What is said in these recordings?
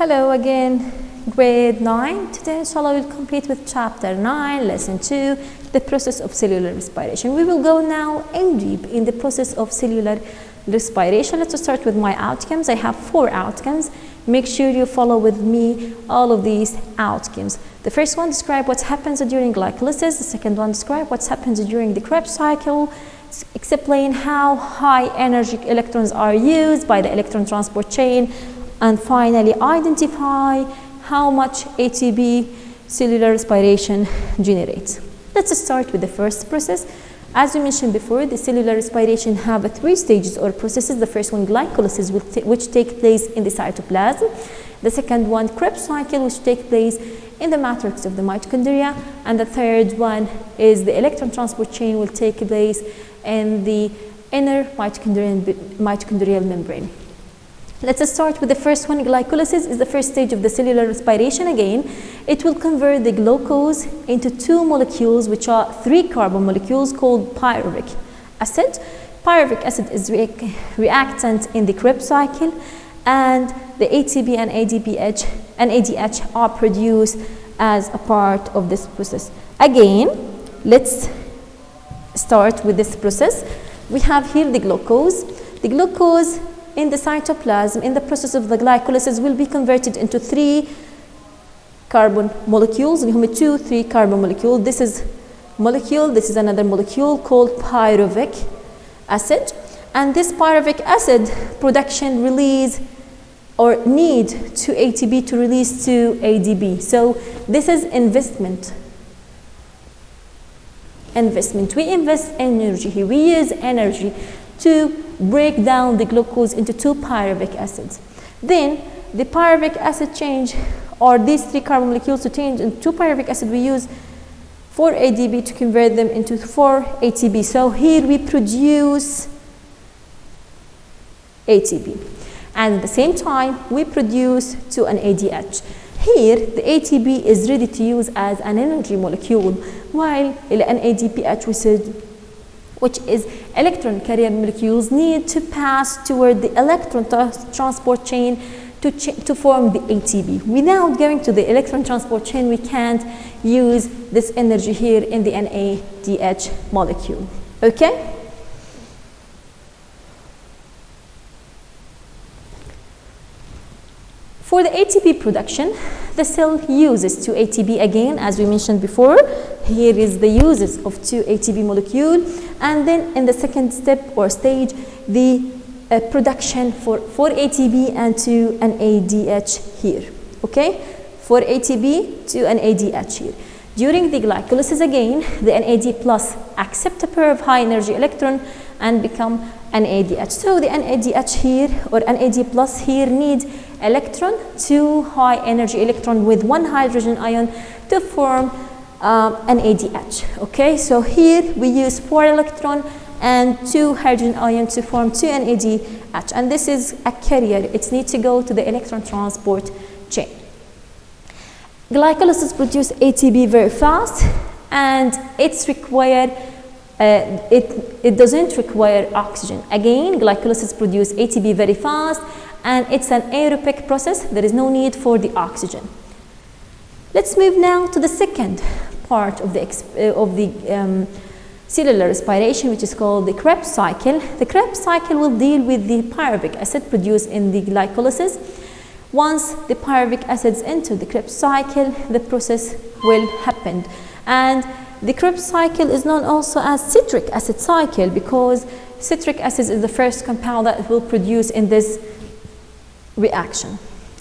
Hello again, grade 9. Today, inshallah, we'll complete with chapter 9, lesson 2, the process of cellular respiration. We will go now in deep in the process of cellular respiration. Let's start with my outcomes. I have 4 outcomes. Make sure you follow with me all of these outcomes. The first one, describe what happens during glycolysis. The second one, describe what happens during the Krebs cycle. Explain how high energy electrons are used by the electron transport chain. And finally, identify how much ATP cellular respiration generates. Let's start with the first process. As we mentioned before, the cellular respiration have 3 stages or processes. The first one, glycolysis, which take place in the cytoplasm. The second one, Krebs cycle, which take place in the matrix of the mitochondria. And the third one is the electron transport chain will take place in the inner mitochondrial membrane. Let's start with the first one. Glycolysis is the first stage of the cellular respiration. Again, it will convert the glucose into 2 molecules, which are 3 carbon molecules called pyruvic acid. Pyruvic acid is reactant in the Krebs cycle, and the ATP and ADH are produced as a part of this process. Again, let's start with this process. We have here the glucose. The glucose in the cytoplasm, in the process of the glycolysis, will be converted into 3 carbon molecules. We have 2, 3 carbon molecules. This is molecule, this is another molecule called pyruvic acid. And this pyruvic acid production release or need to ATP to release to ADP. So this is investment. We invest energy here. We use energy to break down the glucose into 2 pyruvic acids. Then the pyruvic acid change, or these 3 carbon molecules to change into 2 pyruvic acid, we use 4 ADP to convert them into 4 ATP. So here we produce ATP. And at the same time, we produce to an ADH. Here, the ATP is ready to use as an energy molecule, while an ADPH, which is electron carrier molecules, need to pass toward the electron transport chain to form the ATP. Without going to the electron transport chain, we can't use this energy here in the NADH molecule. Okay? For the ATP production, the cell uses 2 ATP again, as we mentioned before. Here is the uses of 2 ATP molecule, and then in the second step or stage, the production for 4 ATP and to an ADH here. Okay, 4 ATP to an ADH here. During the glycolysis again, the NAD plus accept a pair of high energy electron and become an ADH. So the NADH here or NAD plus here needs electron, 2 high energy electron with 1 hydrogen ion to form an ADH. Okay, so here we use 4 electron and 2 hydrogen ion to form 2 NADH, and this is a carrier. It needs to go to the electron transport chain. Glycolysis produces ATP very fast, and it's required. It doesn't require oxygen. Again, glycolysis produces ATP very fast, and it's an aerobic process. There is no need for the oxygen. Let's move now to the second part of the cellular respiration, which is called the Krebs cycle. The Krebs cycle will deal with the pyruvic acid produced in the glycolysis. Once the pyruvic acids enter the Krebs cycle, the process will happen. And the Krebs cycle is known also as citric acid cycle, because citric acid is the first compound that will produce in this reaction.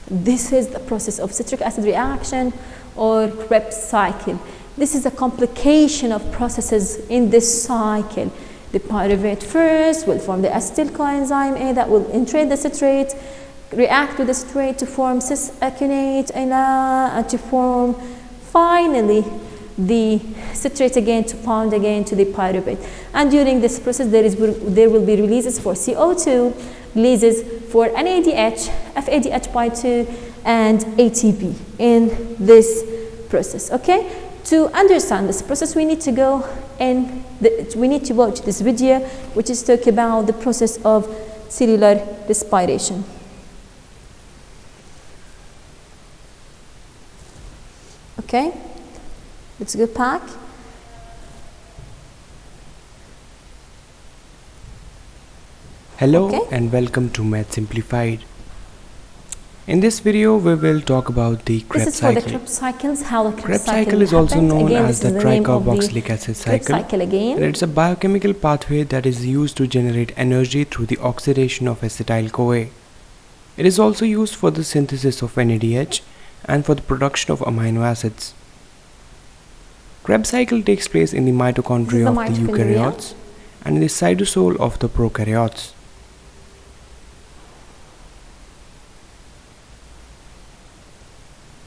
This is the process of citric acid reaction or Krebs cycle. This is a complication of processes in this cycle. The pyruvate first will form the acetyl coenzyme A that will enter the citrate, react with the citrate to form cis-aconate and to form finally the citrate again to bond again to the pyruvate. And during this process, there will be releases for CO2, releases for NADH, FADH by 2, and ATP in this process. Okay? To understand this process, we need to watch this video, which is talk about the process of cellular respiration. Okay, let's go back. Hello Okay. and welcome to Math Simplified. In this video we will talk about the This Krebs is for the cycle. Krebs cycles, how the Krebs Krebs cycle is also happens. known Again, as this the is name of the tricarboxylic acid Krebs cycle, cycle again. and it's a biochemical pathway that is used to generate energy through the oxidation of acetyl-CoA. It is also used for the synthesis of NADH and for the production of amino acids. Krebs cycle takes place in the mitochondria of the eukaryotes and in the cytosol of the prokaryotes.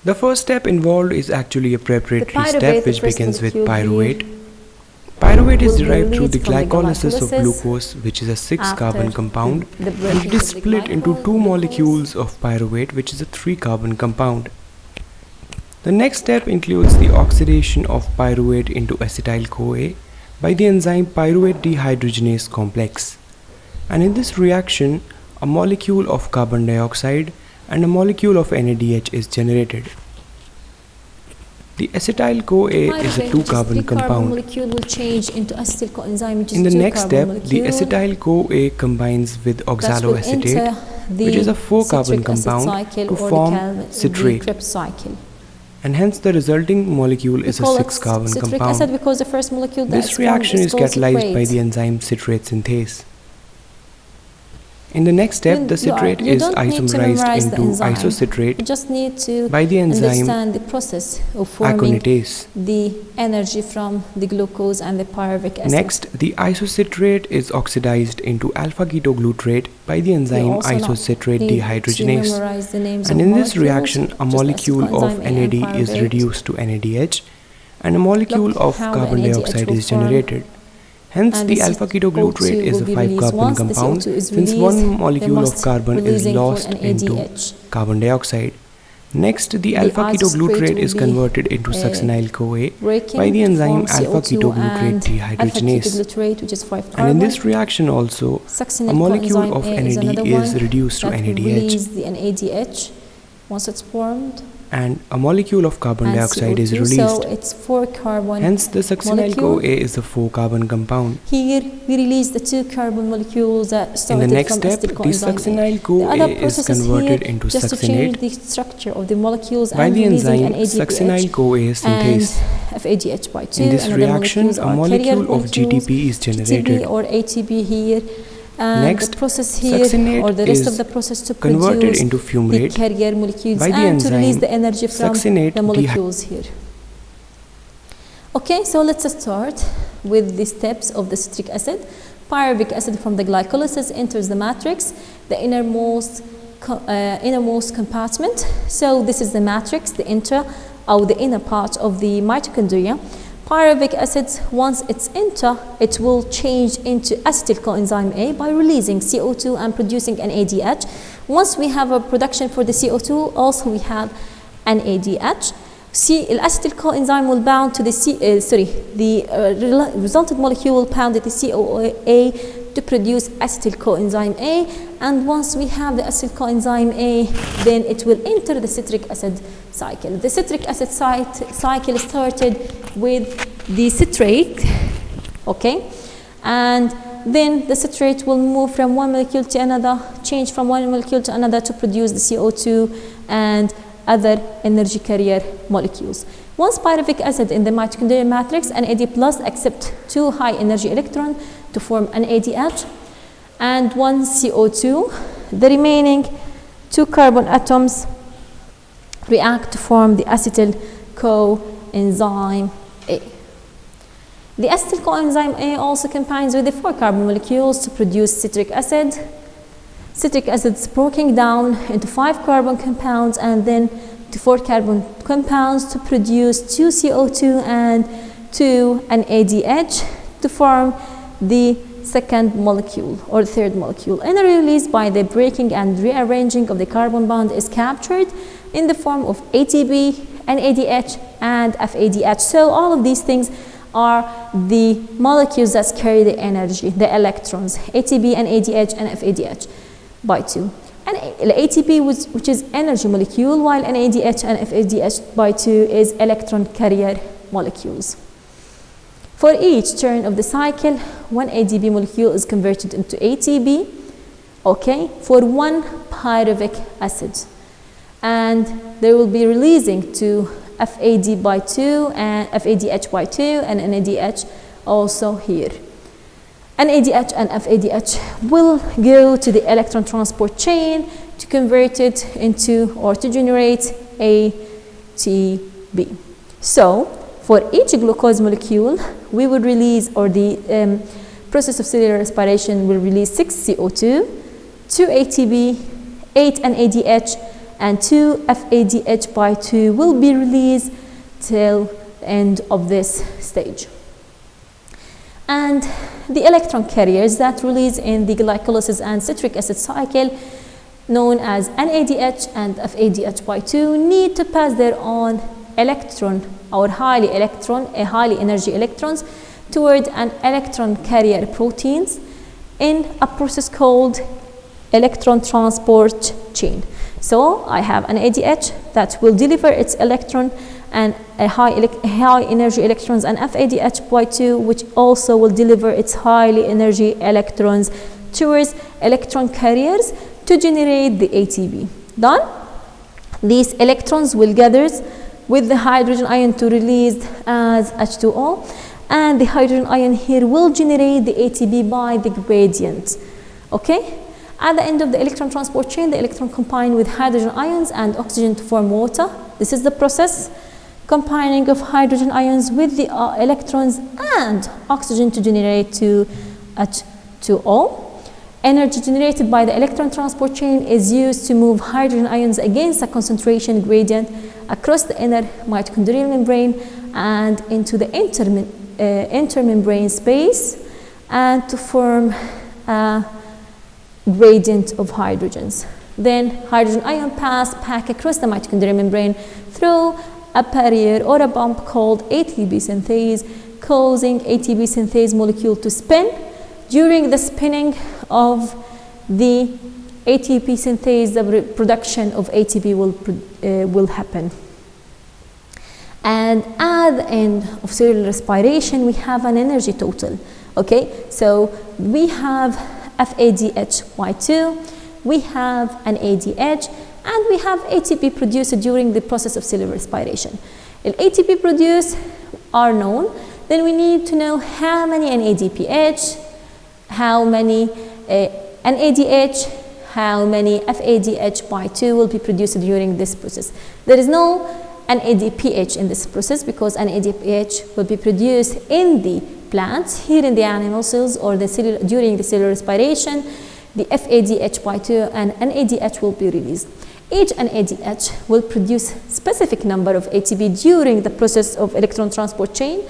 The first step involved is actually a preparatory step which begins with pyruvate. Pyruvate is derived through the glycolysis of glucose, which is a 6-carbon compound, and it is split into 2 molecules of pyruvate, which is a 3-carbon compound. The next step includes the oxidation of pyruvate into acetyl-CoA by the enzyme pyruvate dehydrogenase complex. And in this reaction, a molecule of carbon dioxide and a molecule of NADH is generated. The acetyl-CoA is a 2-carbon compound. Molecule will change into acetyl coenzyme, which is In the next step, molecule. the acetyl-CoA combines with oxaloacetate, which is a 4-carbon compound, to form citrate. And hence the resulting molecule is a 6-carbon compound. Acid because the first molecule this reaction is catalyzed by the enzyme citrate synthase. In the next step, the citrate is isomerized into isocitrate by the enzyme understand the process of forming aconitase. the energy from the glucose and the pyruvic acid. Next, the isocitrate is oxidized into alpha-ketoglutarate by the enzyme isocitrate dehydrogenase. And in this reaction, a molecule of NAD is reduced to NADH and a molecule of carbon dioxide is generated. Hence, the alpha-ketoglutarate is a 5-carbon compound, since one molecule of carbon is lost into carbon dioxide. Next, the alpha-ketoglutarate is converted into succinyl-CoA by the enzyme alpha-ketoglutarate dehydrogenase. And in this reaction also, a molecule of NAD is reduced to NADH. Once it's formed, and a molecule of carbon dioxide is released. So it's 4-carbon. Hence, the succinyl-CoA is a 4-carbon compound. Here we release the 2 carbon molecules that started in the next from step, the succinyl-CoA is converted into just to succinate change the structure of the molecules by and the releasing enzyme an succinyl-CoA synthase. and FADH by 2. In this reaction, a molecule of GTP is generated. GTP or ATP here. And next, the process here, or the rest of the process to converted produce into fumarate the carrier molecules by the and to release enzyme the energy from the molecules here. Okay, so let's start with the steps of the citric acid. Pyruvic acid from the glycolysis enters the matrix, the innermost compartment. So this is the matrix, the inner part of the mitochondria. Pyruvic acid, once it's enter, it will change into acetyl coenzyme A by releasing CO2 and producing NADH. Once we have a production for the CO2, also we have NADH. Acetyl coenzyme will bound to the resultant molecule will bound to the CoA to produce acetyl coenzyme A, and once we have the acetyl coenzyme A, then it will enter the citric acid cycle. The citric acid cycle started with the citrate, okay, and then the citrate will move from one molecule to another, change from one molecule to another to produce the CO2 and other energy carrier molecules. Once pyruvic acid in the mitochondrial matrix, NAD plus accept 2 high energy electron to form NADH and 1 CO2. The remaining 2 carbon atoms react to form the acetyl coenzyme A. The acetyl coenzyme A also combines with the 4 carbon molecules to produce citric acid. Citric acid is broken down into 5 carbon compounds and then to 4 carbon compounds to produce 2 CO2 and 2 NADH to form the second molecule or third molecule. Energy released by the breaking and rearranging of the carbon bond is captured in the form of ATP, NADH, and FADH. So all of these things are the molecules that carry the energy, the electrons, ATP, NADH, and FADH by 2. And ATP, which is energy molecule, while NADH and FADH2 is electron carrier molecules. For each turn of the cycle, one ADP molecule is converted into ATP, okay, for one pyruvic acid. And they will be releasing to FAD2 and FADH2 and NADH also here. NADH and FADH will go to the electron transport chain to convert it into or to generate ATP. So, for each glucose molecule, we would release, or the process of cellular respiration will release 6 CO2, 2 ATP, 8 NADH, and 2 FADH2 will be released till the end of this stage. And the electron carriers that release in the glycolysis and citric acid cycle, known as NADH and FADH2, need to pass their own electron or highly energy electrons toward an electron carrier proteins in a process called electron transport chain. So I have an NADH that will deliver its electron and a high energy electrons, and FADH2, which also will deliver its highly energy electrons towards electron carriers to generate the ATP. Done? These electrons will gather with the hydrogen ion to release as H2O, and the hydrogen ion here will generate the ATP by the gradient. Okay? At the end of the electron transport chain, the electron combine with hydrogen ions and oxygen to form water. This is the process, combining of hydrogen ions with the electrons and oxygen to generate to H2O. Energy generated by the electron transport chain is used to move hydrogen ions against a concentration gradient across the inner mitochondrial membrane and into the intermembrane space, and to form a gradient of hydrogens. Then hydrogen ion pass back across the mitochondrial membrane through a barrier or a bump called ATP synthase, causing ATP synthase molecule to spin. During the spinning of the ATP synthase, the production of ATP will happen. And at the end of cellular respiration, we have an energy total. Okay, so we have FADH2, we have an ADH, and we have ATP produced during the process of cellular respiration. If ATP produced are known, then we need to know how many NADPH, how many NADH, how many FADH2 will be produced during this process. There is no NADPH in this process because NADPH will be produced in the plants, here in the animal cells, or during the cellular respiration. The FADH2 and NADH will be released. Each NADH will produce specific number of ATP during the process of electron transport chain,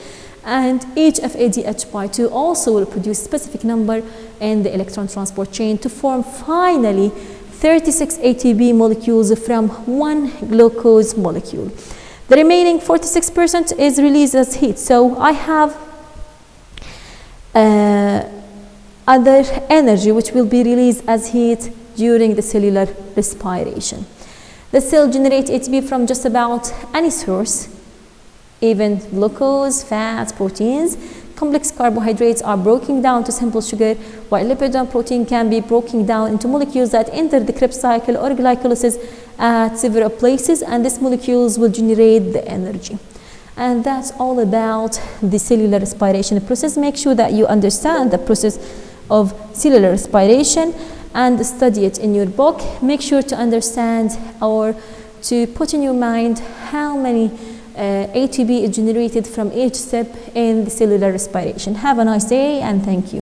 and each FADH2 also will produce specific number in the electron transport chain to form finally 36 ATP molecules from one glucose molecule. The remaining 46% is released as heat. So I have other energy which will be released as heat during the cellular respiration. The cell generates ATP from just about any source, even glucose, fats, proteins. Complex carbohydrates are broken down to simple sugar, while lipid and protein can be broken down into molecules that enter the Krebs cycle or glycolysis at several places, and these molecules will generate the energy. And that's all about the cellular respiration process. Make sure that you understand the process of cellular respiration and study it in your book. Make sure to understand or to put in your mind how many ATP is generated from each step in the cellular respiration. Have a nice day and thank you.